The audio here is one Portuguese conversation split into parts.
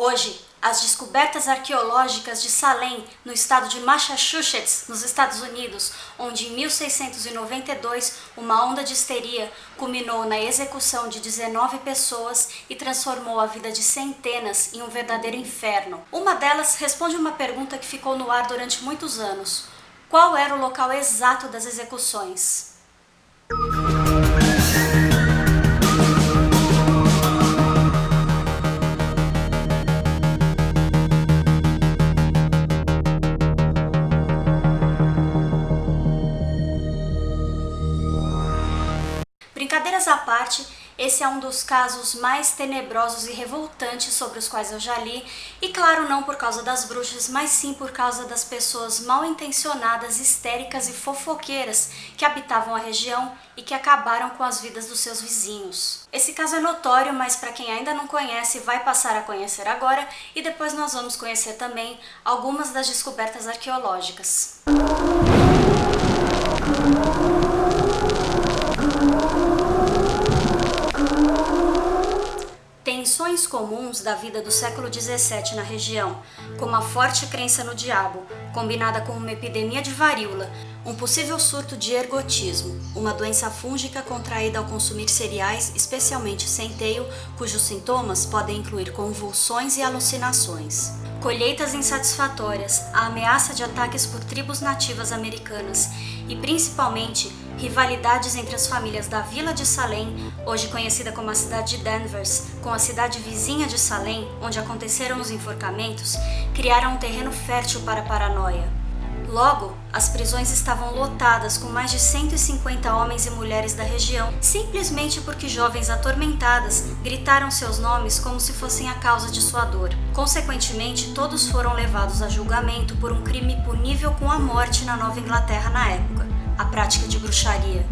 Hoje, as descobertas arqueológicas de Salem, no estado de Massachusetts, nos Estados Unidos, onde em 1692 uma onda de histeria culminou na execução de 19 pessoas e transformou a vida de centenas em um verdadeiro inferno. Uma delas responde uma pergunta que ficou no ar durante muitos anos: qual era o local exato das execuções? Brincadeiras à parte, esse é um dos casos mais tenebrosos e revoltantes sobre os quais eu já li, e claro, não por causa das bruxas, mas sim por causa das pessoas mal intencionadas, histéricas e fofoqueiras que habitavam a região e que acabaram com as vidas dos seus vizinhos. Esse caso é notório, mas para quem ainda não conhece, vai passar a conhecer agora, e depois nós vamos conhecer também algumas das descobertas arqueológicas. Tensões comuns da vida do século XVII na região, como a forte crença no diabo, combinada com uma epidemia de varíola, um possível surto de ergotismo, uma doença fúngica contraída ao consumir cereais, especialmente centeio, cujos sintomas podem incluir convulsões e alucinações. Colheitas insatisfatórias, a ameaça de ataques por tribos nativas americanas e, principalmente, rivalidades entre as famílias da Vila de Salem, hoje conhecida como a cidade de Danvers, com a cidade vizinha de Salem, onde aconteceram os enforcamentos, criaram um terreno fértil para a paranoia. Logo, as prisões estavam lotadas com mais de 150 homens e mulheres da região, simplesmente porque jovens atormentadas gritaram seus nomes como se fossem a causa de sua dor. Consequentemente, todos foram levados a julgamento por um crime punível com a morte na Nova Inglaterra na época: a prática de bruxaria.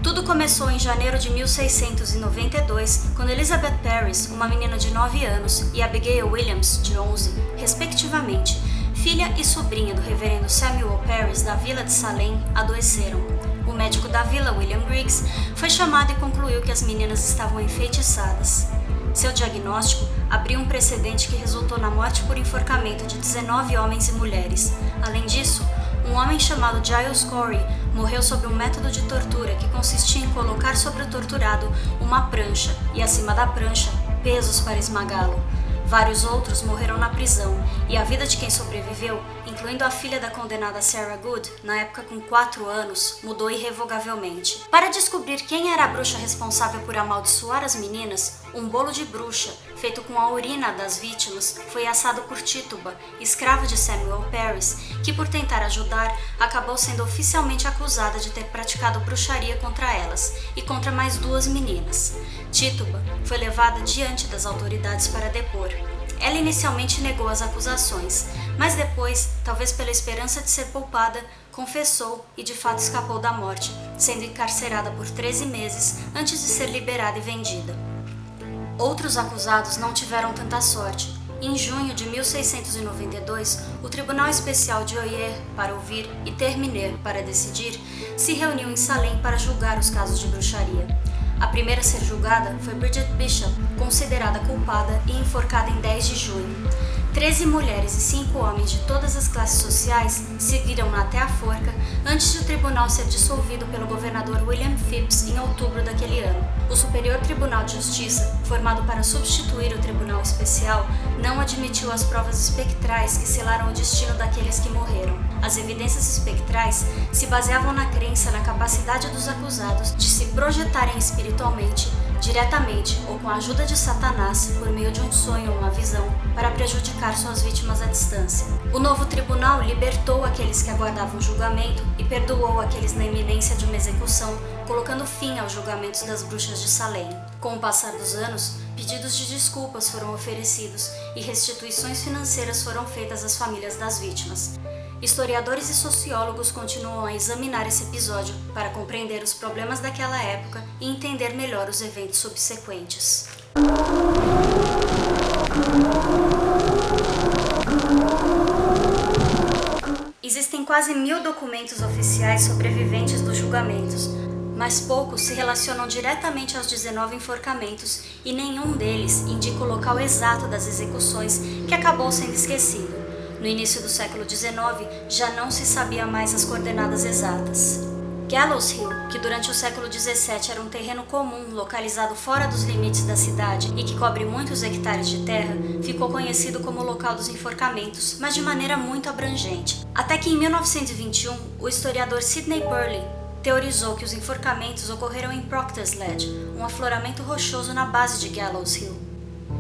Tudo começou em janeiro de 1692, quando Elizabeth Parris, uma menina de 9 anos, e Abigail Williams, de 11, respectivamente, filha e sobrinha do reverendo Samuel Parris da Vila de Salem, adoeceram. O médico da vila, William Griggs, foi chamado e concluiu que as meninas estavam enfeitiçadas. Seu diagnóstico abriu um precedente que resultou na morte por enforcamento de 19 homens e mulheres. Além disso, um homem chamado Giles Corey morreu sob um método de tortura que consistia em colocar sobre o torturado uma prancha e, acima da prancha, pesos para esmagá-lo. Vários outros morreram na prisão, e a vida de quem sobreviveu, incluindo a filha da condenada Sarah Good, na época com 4 anos, mudou irrevogavelmente. Para descobrir quem era a bruxa responsável por amaldiçoar as meninas, um bolo de bruxa, feito com a urina das vítimas, foi assado por Tituba, escrava de Samuel Parris, que por tentar ajudar, acabou sendo oficialmente acusada de ter praticado bruxaria contra elas e contra mais 2 meninas. Tituba foi levada diante das autoridades para depor. Ela inicialmente negou as acusações, mas depois, talvez pela esperança de ser poupada, confessou e de fato escapou da morte, sendo encarcerada por 13 meses antes de ser liberada e vendida. Outros acusados não tiveram tanta sorte. Em junho de 1692, o Tribunal Especial de Oyer para ouvir e Terminer para decidir se reuniu em Salem para julgar os casos de bruxaria. A primeira a ser julgada foi Bridget Bishop, considerada culpada e enforcada em 10 de junho. 13 mulheres e 5 homens de todas as classes sociais seguiram até a forca antes de o tribunal ser dissolvido pelo governador William Phips em outubro daquele ano. O Superior Tribunal de Justiça, formado para substituir o Tribunal Especial, não admitiu as provas espectrais que selaram o destino daqueles que morreram. As evidências espectrais se baseavam na crença na capacidade dos acusados de se projetarem espiritualmente, diretamente ou com a ajuda de Satanás, por meio de um sonho ou uma visão, para prejudicar suas vítimas à distância. O novo tribunal libertou aqueles que aguardavam julgamento e perdoou aqueles na iminência de uma execução, colocando fim aos julgamentos das bruxas de Salem. Com o passar dos anos, pedidos de desculpas foram oferecidos e restituições financeiras foram feitas às famílias das vítimas. Historiadores e sociólogos continuam a examinar esse episódio para compreender os problemas daquela época e entender melhor os eventos subsequentes. Existem quase 1000 documentos oficiais sobreviventes dos julgamentos, mas poucos se relacionam diretamente aos 19 enforcamentos e nenhum deles indica o local exato das execuções, que acabou sendo esquecido. No início do século XIX, já não se sabia mais as coordenadas exatas. Gallows Hill, que durante o século XVII era um terreno comum localizado fora dos limites da cidade e que cobre muitos hectares de terra, ficou conhecido como o local dos enforcamentos, mas de maneira muito abrangente. Até que em 1921, o historiador Sidney Purley teorizou que os enforcamentos ocorreram em Proctor's Ledge, um afloramento rochoso na base de Gallows Hill.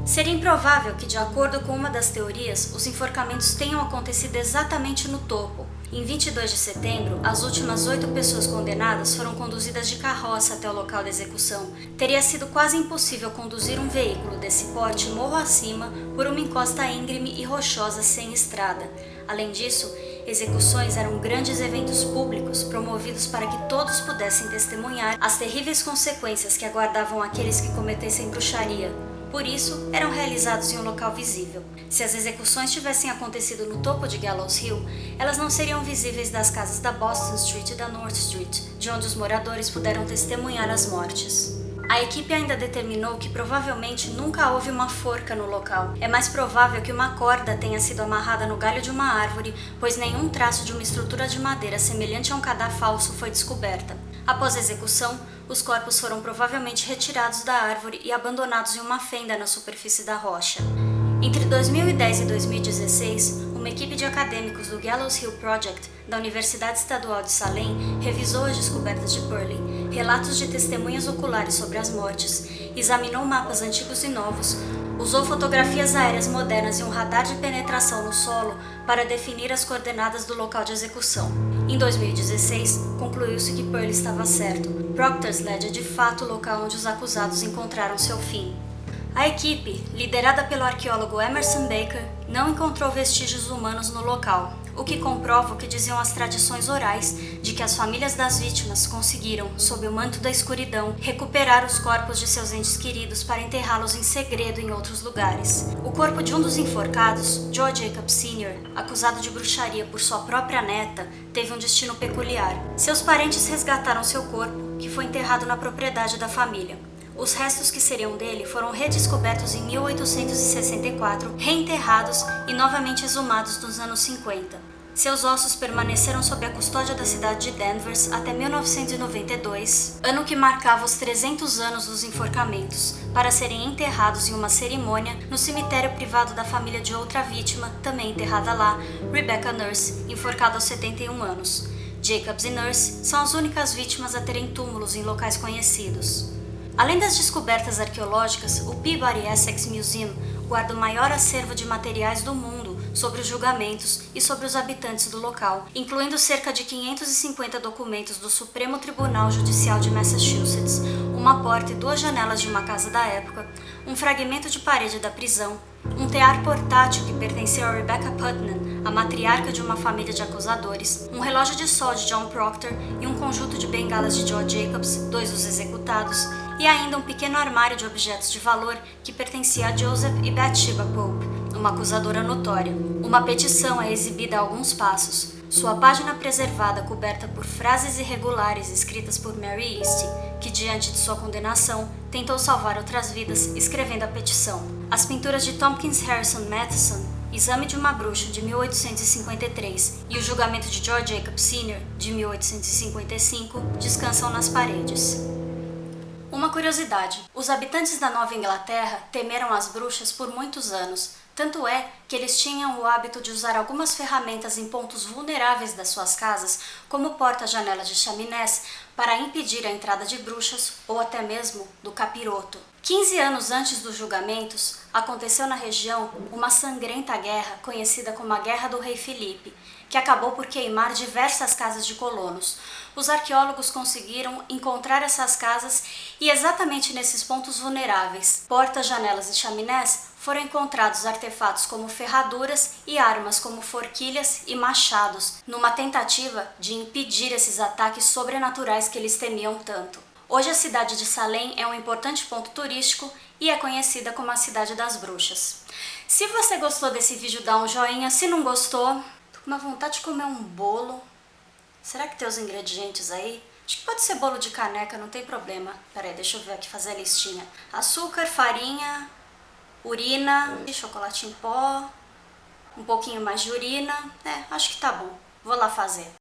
Seria improvável que, de acordo com uma das teorias, os enforcamentos tenham acontecido exatamente no topo. Em 22 de setembro, as últimas 8 pessoas condenadas foram conduzidas de carroça até o local da execução. Teria sido quase impossível conduzir um veículo desse porte morro acima por uma encosta íngreme e rochosa sem estrada. Além disso, execuções eram grandes eventos públicos promovidos para que todos pudessem testemunhar as terríveis consequências que aguardavam aqueles que cometessem bruxaria. Por isso, eram realizados em um local visível. Se as execuções tivessem acontecido no topo de Gallows Hill, elas não seriam visíveis das casas da Boston Street e da North Street, de onde os moradores puderam testemunhar as mortes. A equipe ainda determinou que provavelmente nunca houve uma forca no local. É mais provável que uma corda tenha sido amarrada no galho de uma árvore, pois nenhum traço de uma estrutura de madeira semelhante a um cadafalso foi descoberta. Após a execução, os corpos foram provavelmente retirados da árvore e abandonados em uma fenda na superfície da rocha. Entre 2010 e 2016, uma equipe de acadêmicos do Gallows Hill Project, da Universidade Estadual de Salem, revisou as descobertas de Purley, relatos de testemunhas oculares sobre as mortes, examinou mapas antigos e novos, usou fotografias aéreas modernas e um radar de penetração no solo para definir as coordenadas do local de execução. Em 2016, concluiu-se que Purley estava certo. Proctor's Ledge é de fato o local onde os acusados encontraram seu fim. A equipe, liderada pelo arqueólogo Emerson Baker, não encontrou vestígios humanos no local, o que comprova o que diziam as tradições orais de que as famílias das vítimas conseguiram, sob o manto da escuridão, recuperar os corpos de seus entes queridos para enterrá-los em segredo em outros lugares. O corpo de um dos enforcados, Joe Jacobs Sr., acusado de bruxaria por sua própria neta, teve um destino peculiar. Seus parentes resgataram seu corpo, que foi enterrado na propriedade da família. Os restos que seriam dele foram redescobertos em 1864, reenterrados e novamente exumados nos anos 50. Seus ossos permaneceram sob a custódia da cidade de Danvers até 1992, ano que marcava os 300 anos dos enforcamentos, para serem enterrados em uma cerimônia no cemitério privado da família de outra vítima, também enterrada lá, Rebecca Nurse, enforcada aos 71 anos. Jacobs e Nurse são as únicas vítimas a terem túmulos em locais conhecidos. Além das descobertas arqueológicas, o Peabody Essex Museum guarda o maior acervo de materiais do mundo sobre os julgamentos e sobre os habitantes do local, incluindo cerca de 550 documentos do Supremo Tribunal Judicial de Massachusetts, uma porta e 2 janelas de uma casa da época, um fragmento de parede da prisão, um tear portátil que pertenceu a Rebecca Putnam, a matriarca de uma família de acusadores, um relógio de sol de John Proctor e um conjunto de bengalas de Joe Jacobs, 2 dos executados, e ainda um pequeno armário de objetos de valor que pertencia a Joseph e Bathsheba Pope, uma acusadora notória. Uma petição é exibida a alguns passos. Sua página preservada coberta por frases irregulares escritas por Mary East, que diante de sua condenação tentou salvar outras vidas escrevendo a petição. As pinturas de Tompkins Harrison Matheson, Exame de uma Bruxa, de 1853, e o Julgamento de George Jacobs Sr., de 1855, descansam nas paredes. Uma curiosidade: os habitantes da Nova Inglaterra temeram as bruxas por muitos anos. Tanto é que eles tinham o hábito de usar algumas ferramentas em pontos vulneráveis das suas casas, como porta-janelas de chaminés, para impedir a entrada de bruxas ou até mesmo do capiroto. 15 anos antes dos julgamentos, aconteceu na região uma sangrenta guerra conhecida como a Guerra do Rei Filipe, que acabou por queimar diversas casas de colonos. Os arqueólogos conseguiram encontrar essas casas e exatamente nesses pontos vulneráveis, portas, janelas e chaminés, foram encontrados artefatos como ferraduras e armas como forquilhas e machados, numa tentativa de impedir esses ataques sobrenaturais que eles temiam tanto. Hoje a cidade de Salem é um importante ponto turístico e é conhecida como a Cidade das Bruxas. Se você gostou desse vídeo, dá um joinha. Se não gostou, tô com uma vontade de comer um bolo. Será que tem os ingredientes aí? Acho que pode ser bolo de caneca, não tem problema. Peraí, deixa eu ver aqui, fazer a listinha. Açúcar, farinha, urina, chocolate em pó, um pouquinho mais de urina. Acho que tá bom. Vou lá fazer.